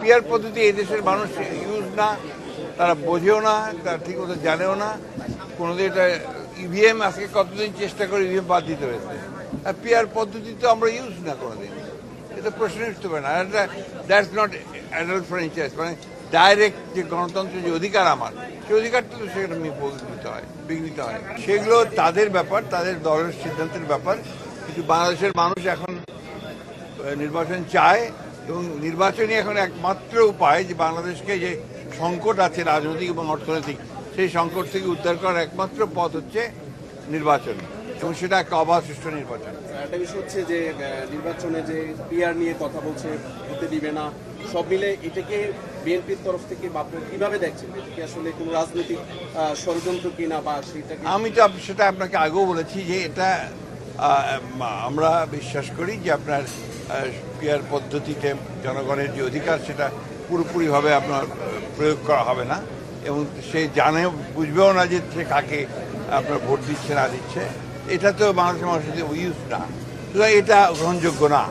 Peer পদ্ধতি এই দেশের মানুষ ইউজ না, তারা বোঝেও না, তারা ঠিক মতো জানেও না। কোনোদিন এটা ইভিএম আজকে কতদিন চেষ্টা করে ইভিএম বাদ দিতে হয়েছে, আর পিয়ার পদ্ধতি তো আমরা ইউজ না কোনোদিন, এটা প্রশ্ন উঠতে পারে না। দ্যাটস নট অ্যাডাল্ট ফ্র্যাঞ্চাইজ, মানে ডাইরেক্ট যে গণতন্ত্রের যে অধিকার আমার, সেই অধিকারটা তো সেখানে বিঘ্নিত হয়। সেগুলো তাদের ব্যাপার, তাদের দলের সিদ্ধান্তের ব্যাপার। কিন্তু বাংলাদেশের মানুষ এখন নির্বাচন চায়, এবং নির্বাচনই এখন একমাত্র উপায় যে বাংলাদেশকে যে সংকট আছে রাজনৈতিক এবং অর্থনৈতিক, সেই সংকট থেকে উদ্ধার করার একমাত্র পথ হচ্ছে নির্বাচন, এবং সেটা একটা অবাধ সুষ্ঠু নির্বাচন। একটা বিষয় হচ্ছে যে নির্বাচনে যে পিআর নিয়ে কথা বলছে, হতে দিবে না, সব মিলে এটাকে বিএনপির তরফ থেকে কিভাবে দেখছেন? এটা কি আসলে কোনো রাজনৈতিক ষড়যন্ত্র কিনা, বা সেটাকে? আমি তো সেটা আপনাকে আগেও বলেছি যে এটা আমরা বিশ্বাস করি যে আপনার পিয়ার পদ্ধতিতে জনগণের যে অধিকার সেটা পুরোপুরিভাবে আপনার প্রয়োগ করা হবে না, এবং সে বুঝবেও না যে সে কাকে আপনার ভোট দিচ্ছে না দিচ্ছে। এটা তো বাংলাদেশের মানুষের ইউজ না, সুতরাং এটা গ্রহণযোগ্য না।